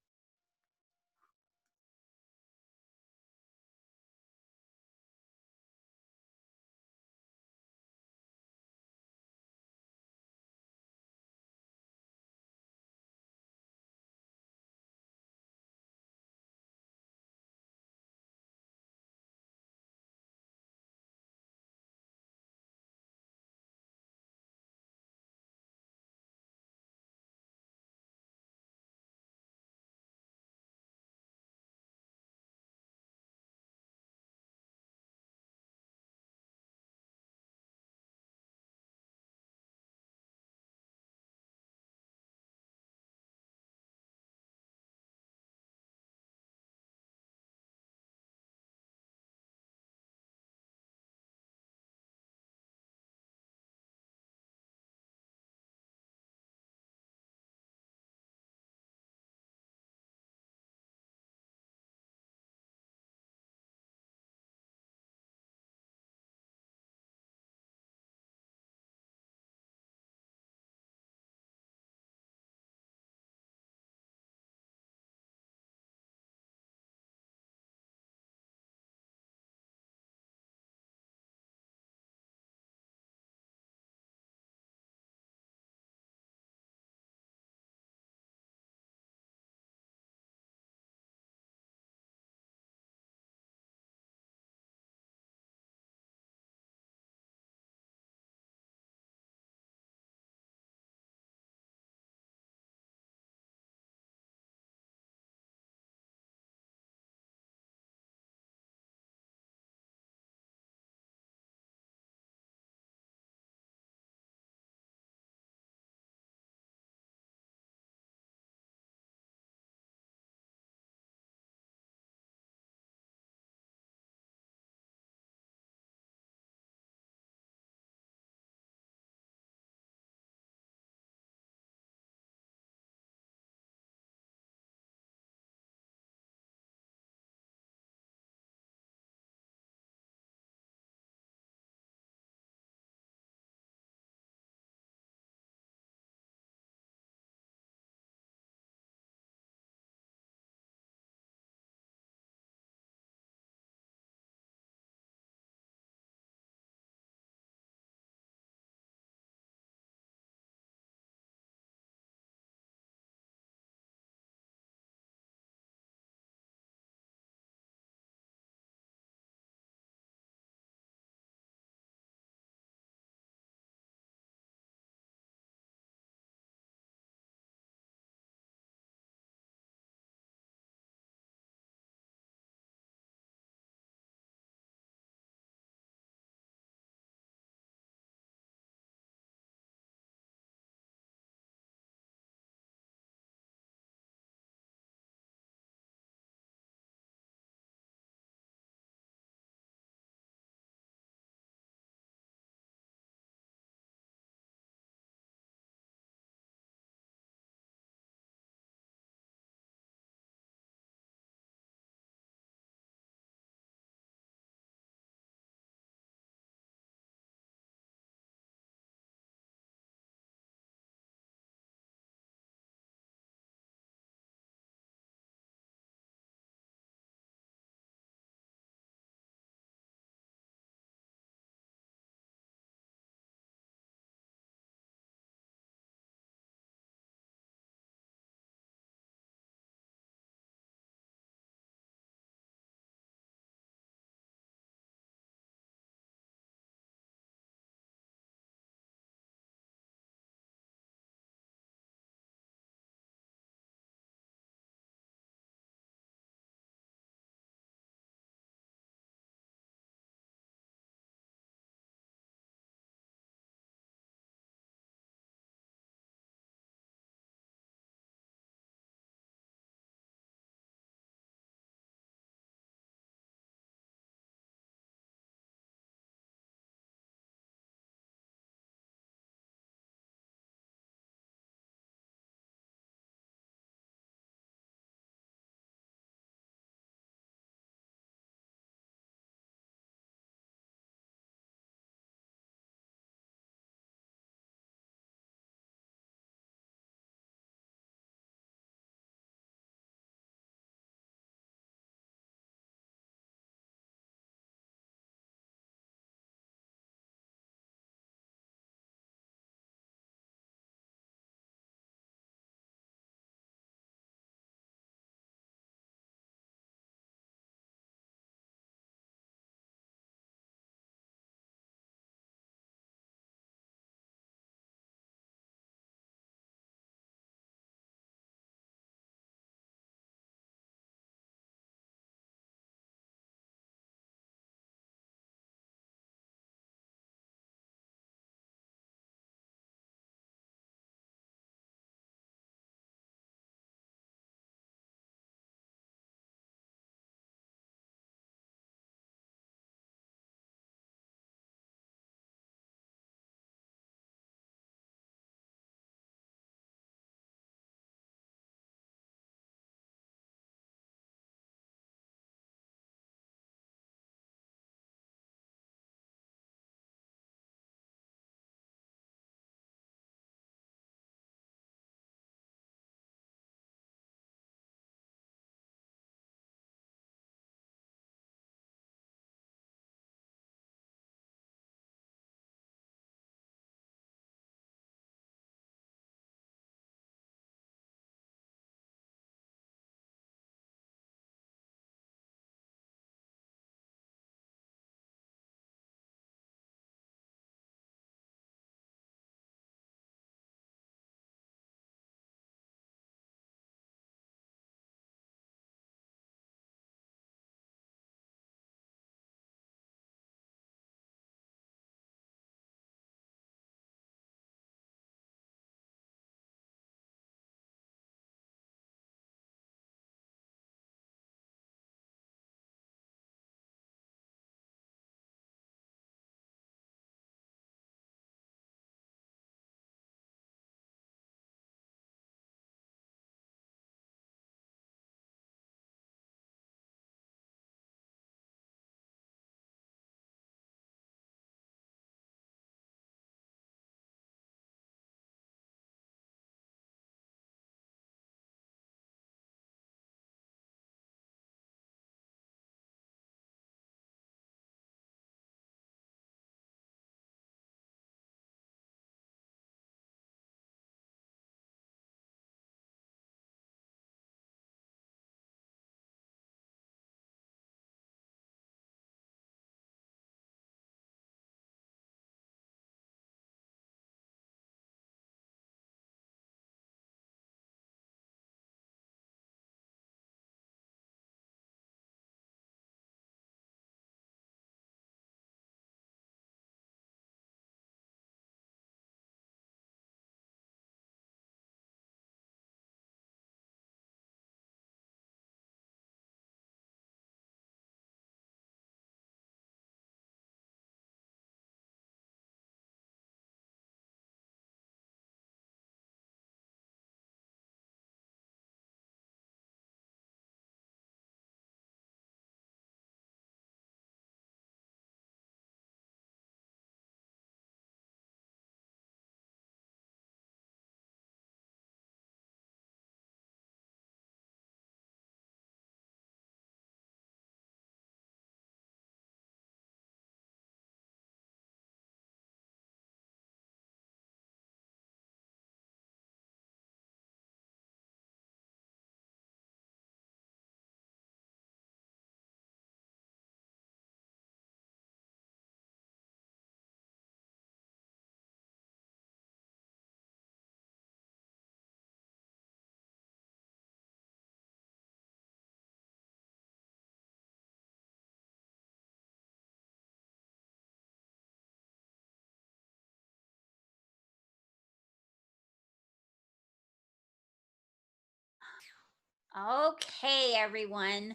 Okay, everyone.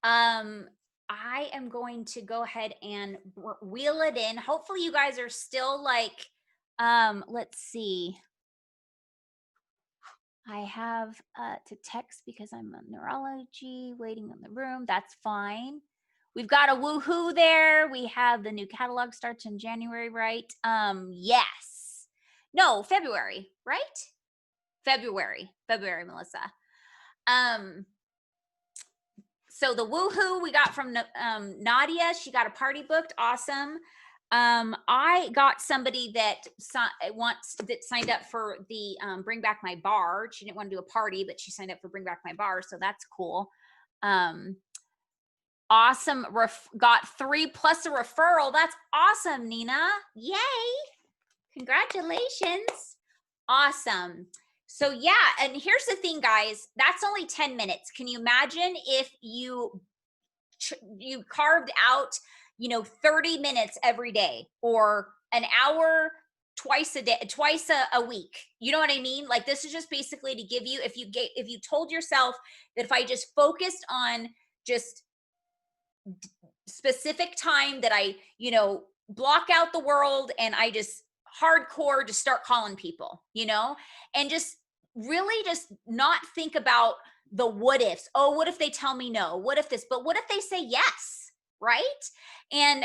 Um, I am going to go ahead and wheel it in. Hopefully, you guys are still like, let's see. I have to text because I'm on neurology, waiting in the room. That's fine. We've got a woohoo there. We have the new catalog starts in January, right? Yes. No, February, right? February, Melissa. Um, so the woohoo we got from Nadia, she got a party booked. Awesome. I got somebody that signed up for the Bring Back My Bar. She didn't want to do a party, but she signed up for Bring Back My Bar, so that's cool. Awesome. Got 3 plus a referral. That's awesome, Nina. Yay! Congratulations. Awesome. So yeah, and here's the thing, guys. That's only 10 minutes. Can you imagine if you carved out, 30 minutes every day, or an hour twice a day, twice a week? You know what I mean? Like, this is just basically to give you, if you told yourself that if I just focused on just specific time that I, block out the world and I just hardcore just start calling people, and just really just not think about the what ifs. Oh, what if they tell me no? What if this? But what if they say yes? Right? And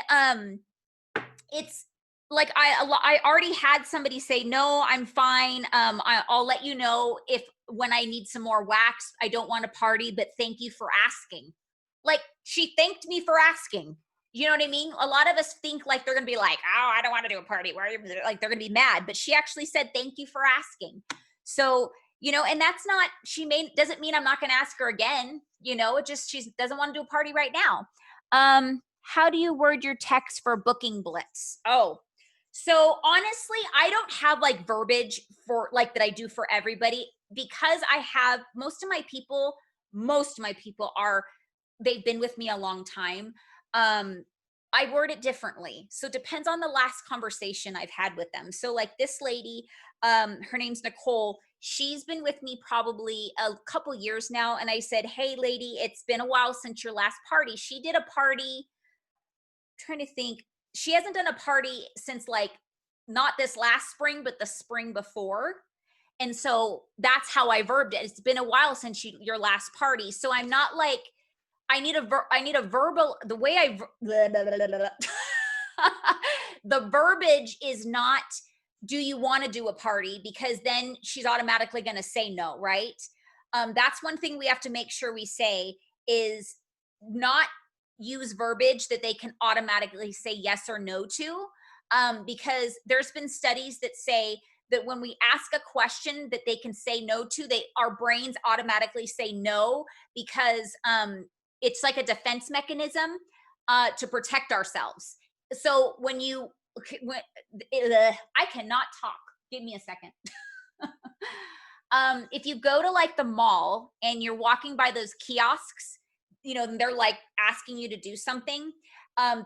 it's like I already had somebody say no, I'm fine. I'll let you know if when I need some more wax. I don't want to party, but thank you for asking. Like, she thanked me for asking. You know what I mean? A lot of us think like they're gonna be like, oh, I don't want to do a party. Where like they're gonna be mad, but she actually said thank you for asking. So, and that's not, doesn't mean I'm not gonna ask her again. It just, she doesn't want to do a party right now. How do you word your text for booking Blitz? Oh, so honestly, I don't have like verbiage for like that I do for everybody, because I have most of my people are, they've been with me a long time. I word it differently. So it depends on the last conversation I've had with them. So like this lady, her name's Nicole. She's been with me probably a couple years now. And I said, hey lady, it's been a while since your last party. She did a party, trying to think, she hasn't done a party since like not this last spring, but the spring before. And so that's how I verbed it. It's been a while since your last party. So I'm not like, I need a verbal, the way blah, blah, blah, blah, blah. The verbiage is not, do you want to do a party? Because then she's automatically going to say no, right? That's one thing we have to make sure we say, is not use verbiage that they can automatically say yes or no to. Because there's been studies that say that when we ask a question that they can say no to, our brains automatically say no, because it's like a defense mechanism to protect ourselves. So I cannot talk. Give me a second. If you go to like the mall and you're walking by those kiosks, they're like asking you to do something.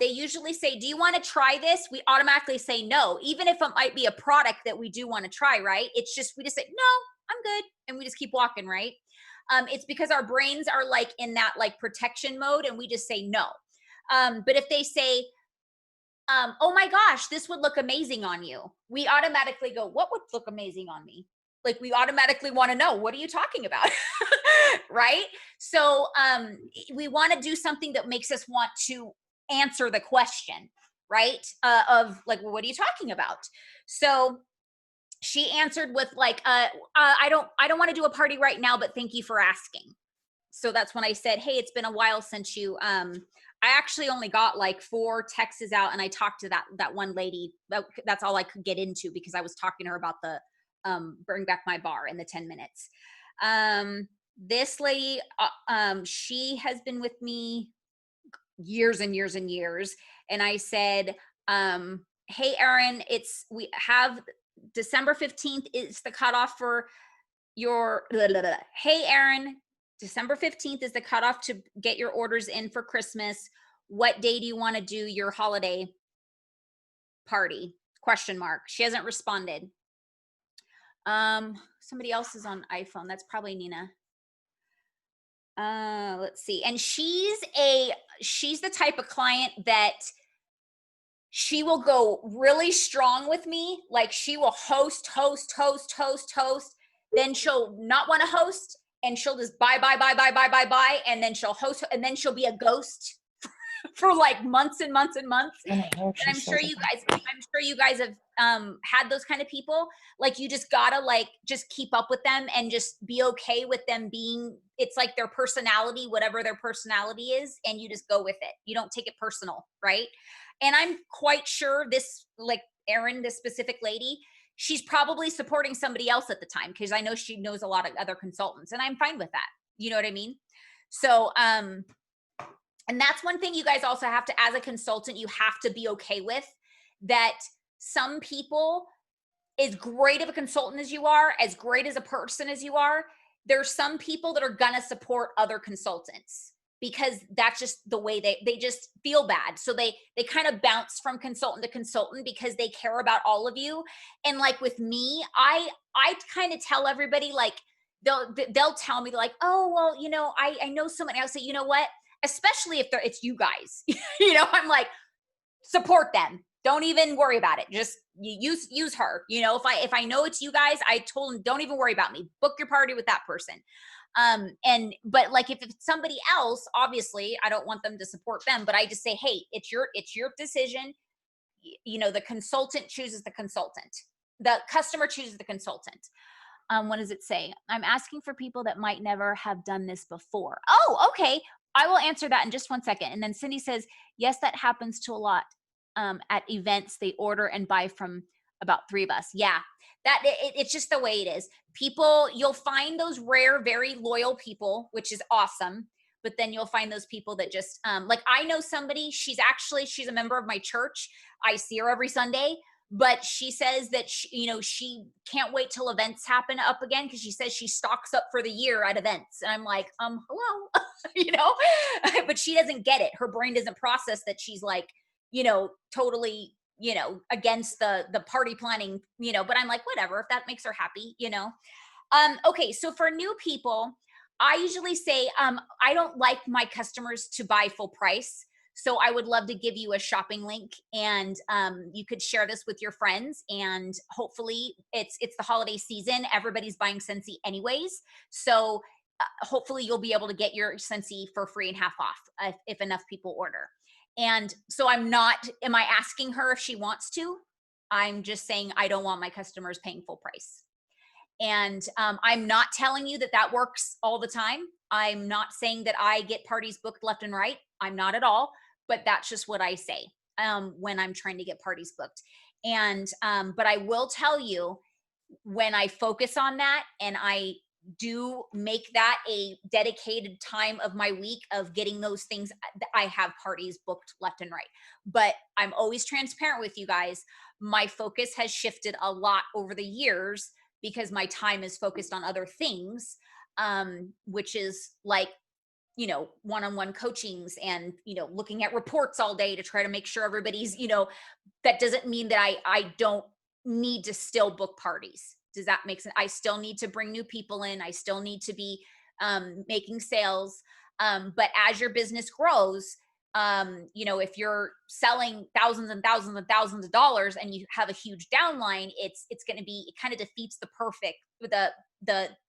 They usually say, do you want to try this? We automatically say no, even if it might be a product that we do want to try, right? It's just, we just say, no, I'm good. And we just keep walking, right? It's because our brains are like in that like protection mode, and we just say no. But if they say, oh my gosh, this would look amazing on you, we automatically go, what would look amazing on me? Like, we automatically want to know, what are you talking about? Right? So we want to do something that makes us want to answer the question, right? Of like, well, what are you talking about? So she answered with like, I don't want to do a party right now, but thank you for asking. So that's when I said, hey, it's been a while since you, I actually only got like 4 texts out, and I talked to that one lady. That's all I could get into, because I was talking to her about the Bring Back My Bar in the 10 minutes. This lady, she has been with me years and years and years. And I said, hey, Erin, we have December 15th is the cutoff for your, blah, blah, blah. Hey, Erin, December 15th is the cutoff to get your orders in for Christmas. What day do you want to do your holiday party? Question mark. She hasn't responded. Somebody else is on iPhone. That's probably Nina. Let's see. And she's the type of client that she will go really strong with me. Like she will host. Then she'll not want to host and she'll just buy. And then she'll host and then she'll be a ghost for like months and months and months. And I'm sure you guys have had those kind of people. Like you just gotta like just keep up with them and just be okay with them being, it's like their personality, whatever their personality is, and you just go with it. You don't take it personal, right? And I'm quite sure this, like Erin, this specific lady, she's probably supporting somebody else at the time because I know she knows a lot of other consultants, and I'm fine with that. You know what I mean? So, and that's one thing you guys also have to, as a consultant, you have to be okay with that. Some people, as great of a consultant as you are, as great as a person as you are, there's some people that are gonna support other consultants because that's just the way they just feel bad. So they kind of bounce from consultant to consultant because they care about all of you. And like with me, I kind of tell everybody, like they'll tell me like, oh, well, you know, I know someone. I'll say, you know what? Especially if it's you guys, you know, I'm like, support them. Don't even worry about it. Just use her. You know, if I know it's you guys, I told them, don't even worry about me. Book your party with that person. But like if it's somebody else, obviously I don't want them to support them, but I just say, hey, it's your decision. You know, the consultant chooses the consultant. The customer chooses the consultant. What does it say? I'm asking for people that might never have done this before. Oh, okay. I will answer that in just 1 second. And then Cindy says, yes, that happens to a lot. At events, they order and buy from about 3 of us. Yeah, it's just the way it is. People, you'll find those rare, very loyal people, which is awesome. But then you'll find those people that just, like I know somebody, she's a member of my church. I see her every Sunday. But she says that she can't wait till events happen up again because she says she stocks up for the year at events. And I'm like, hello, you know, but she doesn't get it. Her brain doesn't process that she's like, you know, totally, you know, against the party planning, you know. But I'm like, whatever, if that makes her happy, you know. Okay, so for new people, I usually say I don't like my customers to buy full price. So I would love to give you a shopping link, and you could share this with your friends. And hopefully, it's the holiday season. Everybody's buying Scentsy anyways, so hopefully you'll be able to get your Scentsy for free and half off if enough people order. And so am I asking her if she wants to? I'm just saying I don't want my customers paying full price. And I'm not telling you that works all the time. I'm not saying that I get parties booked left and right. I'm not at all. But that's just what I say when I'm trying to get parties booked. And but I will tell you, when I focus on that and I do make that a dedicated time of my week of getting those things, I have parties booked left and right. But I'm always transparent with you guys. My focus has shifted a lot over the years because my time is focused on other things, which is like, you know, one-on-one coachings and, you know, looking at reports all day to try to make sure everybody's, you know. That doesn't mean that I don't need to still book parties. Does that make sense? I still need to bring new people in. I still need to be making sales. But as your business grows, you know, if you're selling thousands and thousands and thousands of dollars and you have a huge downline, it's going to be, it kind of defeats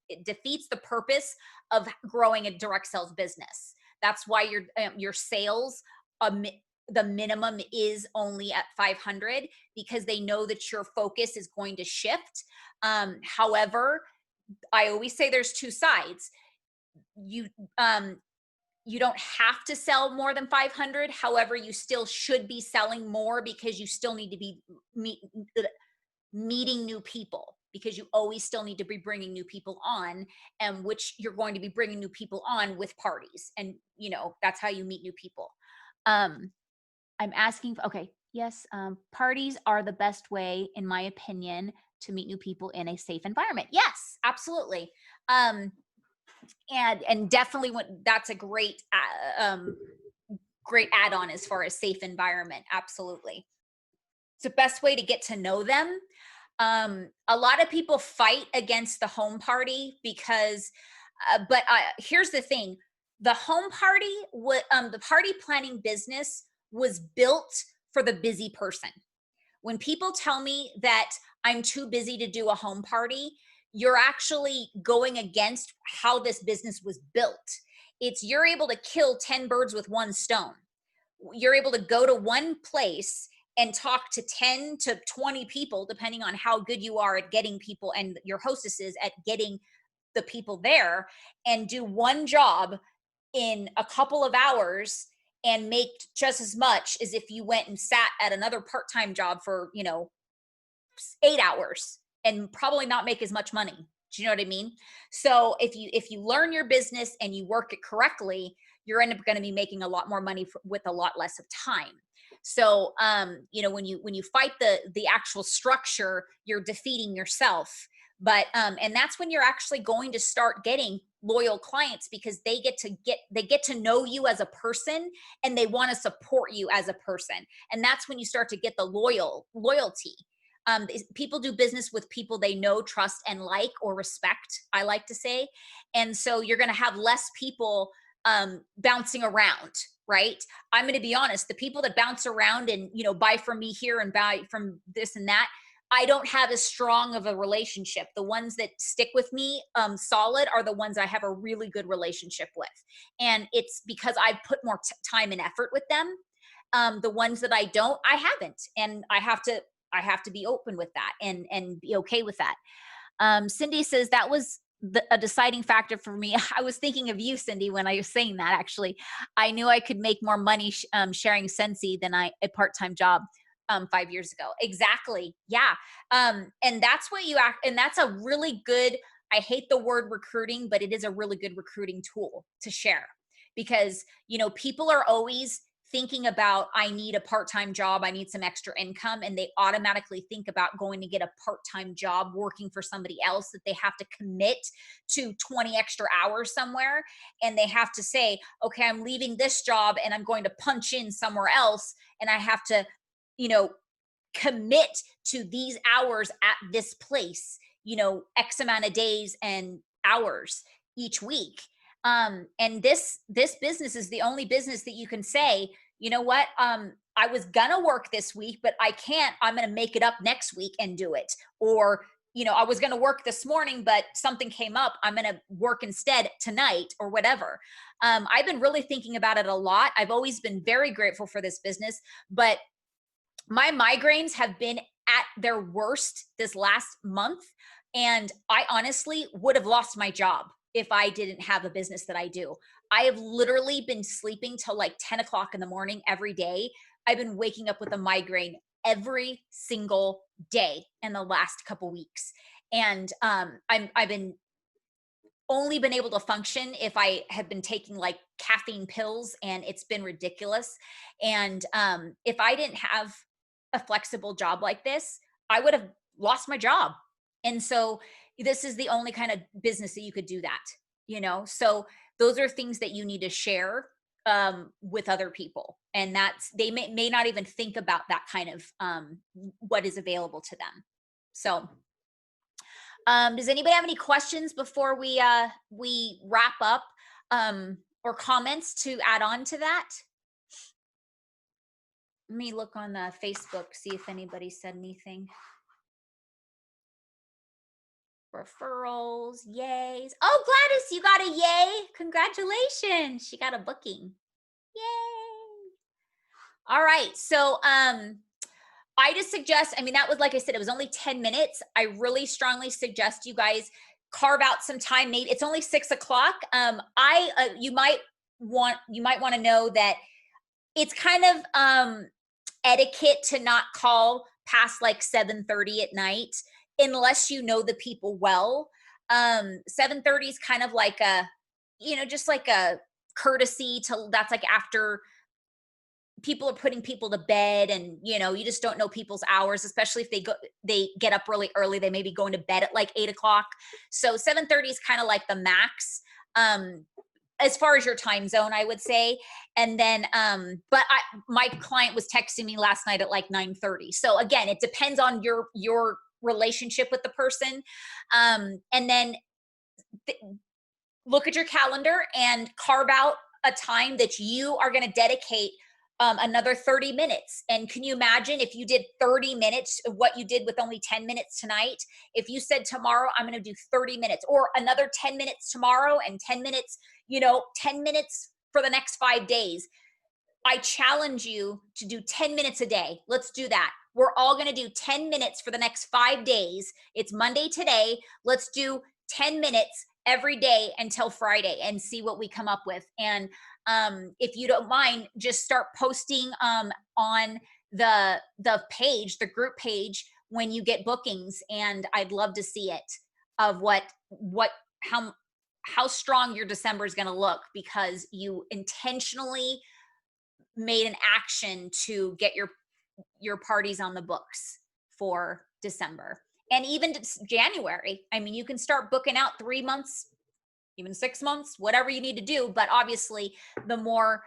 it defeats the purpose of growing a direct sales business. That's why your sales, the minimum is only at 500 because they know that your focus is going to shift. However, I always say there's two sides. You don't have to sell more than 500. However, you still should be selling more because you still need to be meeting new people, because you always still need to be bringing new people on, and which you're going to be bringing new people on with parties. And, you know, that's how you meet new people. I'm asking, okay, yes, parties are the best way, in my opinion, to meet new people in a safe environment. Yes, absolutely. And definitely that's a great great add-on as far as safe environment. Absolutely. It's the best way to get to know them. A lot of people fight against the home party because, but here's the thing. The home party, the party planning business was built for the busy person. When people tell me that I'm too busy to do a home party, you're actually going against how this business was built. It's you're able to kill 10 birds with one stone. You're able to go to one place and talk to 10 to 20 people, depending on how good you are at getting people and your hostesses at getting the people there, and do one job in a couple of hours and make just as much as if you went and sat at another part-time job for 8 hours and probably not make as much money. Do you know what I mean? So if you learn your business and you work it correctly, you're end up going to be making a lot more money with a lot less of time. So when you fight the actual structure, you're defeating yourself. But and that's when you're actually going to start getting loyal clients, because they get to know you as a person, and they want to support you as a person. And that's when you start to get the loyalty. People do business with people they know, trust, and like, or respect, I like to say. And so you're going to have less people bouncing around, right? I'm going to be honest, the people that bounce around and, buy from me here and buy from this and that, I don't have as strong of a relationship. The ones that stick with me solid are the ones I have a really good relationship with. And it's because I've put more time and effort with them. The ones that I don't, I haven't. And I have to be open with that and be okay with that. Cindy says that was a deciding factor for me. I was thinking of you, Cindy, when I was saying that. Actually, I knew I could make more money sharing Scentsy than a part-time job 5 years ago. Exactly. Yeah. And that's what and that's a really good, I hate the word recruiting, but it is a really good recruiting tool to share, because, people are always thinking about, I need a part-time job, I need some extra income, and they automatically think about going to get a part-time job working for somebody else that they have to commit to 20 extra hours somewhere, and they have to say, okay, I'm leaving this job and I'm going to punch in somewhere else, and I have to commit to these hours at this place, X amount of days and hours each week. And this business is the only business that you can say, you know what, I was gonna work this week, but I can't, I'm gonna make it up next week and do it. Or, I was gonna work this morning, but something came up, I'm gonna work instead tonight, or whatever. I've been really thinking about it a lot. I've always been very grateful for this business, but my migraines have been at their worst this last month. And I honestly would have lost my job if I didn't have a business that I do. I have literally been sleeping till like 10 o'clock in the morning every day. I've been waking up with a migraine every single day in the last couple weeks. And I've been only been able to function if I have been taking like caffeine pills, and it's been ridiculous. And if I didn't have a flexible job like this, I would have lost my job. And so this is the only kind of business that you could do that. So those are things that you need to share with other people, and that's, they may not even think about that kind of what is available to them. So does anybody have any questions before we wrap up, or comments to add on to that? Let me look on Facebook, see if anybody said anything. Referrals, yays. Oh, Gladys, you got a yay. Congratulations. She got a booking. Yay. All right. So I just suggest, that was, like I said, it was only 10 minutes. I really strongly suggest you guys carve out some time. Maybe it's only 6 o'clock. You might want to know that it's kind of etiquette to not call past like 7:30 at night unless you know the people well. 7:30 is kind of like a, just like a courtesy to, that's like after people are putting people to bed, and you just don't know people's hours, especially if they get up really early. They may be going to bed at like 8 o'clock. So 7:30 is kind of like the max. As far as your time zone, I would say. And then, but my client was texting me last night at like 9:30. So again, it depends on your relationship with the person. And then look at your calendar and carve out a time that you are going to dedicate another 30 minutes. And can you imagine if you did 30 minutes of what you did with only 10 minutes tonight? If you said tomorrow, I'm going to do 30 minutes, or another 10 minutes tomorrow and 10 minutes, 10 minutes for the next 5 days. I challenge you to do 10 minutes a day. Let's do that. We're all going to do 10 minutes for the next 5 days. It's Monday today. Let's do 10 minutes every day until Friday and see what we come up with. And if you don't mind, just start posting on the page, the group page, when you get bookings. And I'd love to see it of how strong your December is going to look, because you intentionally made an action to get your parties on the books for December. And even January. I mean, you can start booking out 3 months, even 6 months, whatever you need to do. But obviously, the more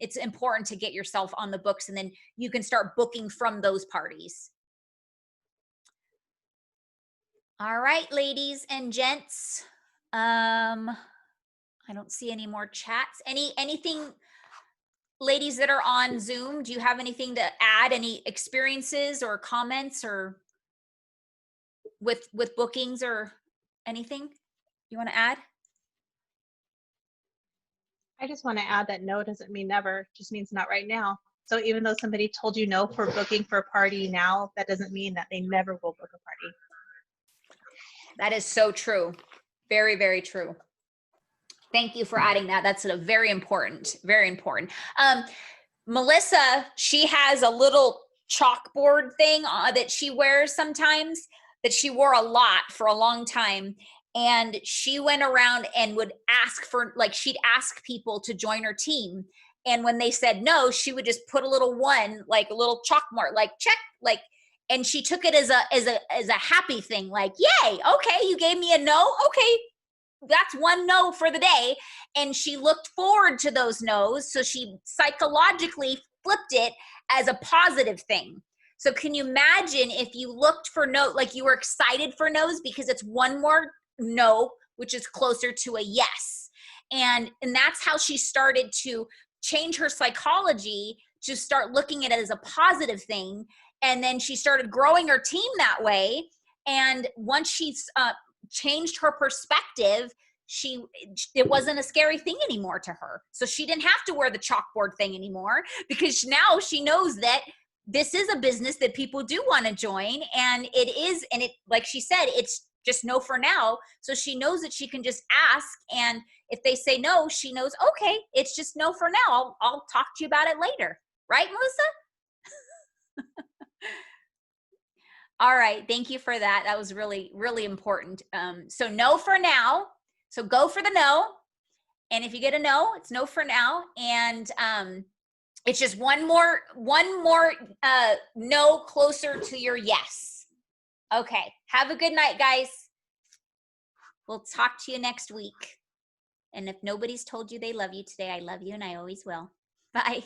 it's important to get yourself on the books, and then you can start booking from those parties. All right, ladies and gents. I don't see any more chats. Anything, ladies that are on Zoom, do you have anything to add? Any experiences or comments or with bookings or anything you want to add? I just want to add that no doesn't mean never, just means not right now. So even though somebody told you no for booking for a party now, that doesn't mean that they never will book a party. That is so true. Very, very true. Thank you for adding that. That's a very important, very important. Melissa, she has a little chalkboard thing that she wears sometimes, that she wore a lot for a long time. And she went around and would ask for, like, she'd ask people to join her team. And when they said no, she would just put a little one, like a little chalk mark, like check, like, and she took it as a happy thing, like, yay, okay, you gave me a no, okay, that's one no for the day. And she looked forward to those no's, so she psychologically flipped it as a positive thing. So can you imagine if you looked for no, like you were excited for no's, because it's one more no, which is closer to a yes. And that's how she started to change her psychology, to start looking at it as a positive thing. And then she started growing her team that way. And once she's changed her perspective, it wasn't a scary thing anymore to her. So she didn't have to wear the chalkboard thing anymore, because now she knows that this is a business that people do want to join. And it, like she said, it's just no for now. So she knows that she can just ask. And if they say no, she knows, okay, it's just no for now. I'll talk to you about it later. Right, Melissa? All right. Thank you for that. That was really, really important. So no for now. So go for the no. And if you get a no, it's no for now. And it's just one more no closer to your yes. Okay. Have a good night, guys. We'll talk to you next week. And if nobody's told you they love you today, I love you, and I always will. Bye.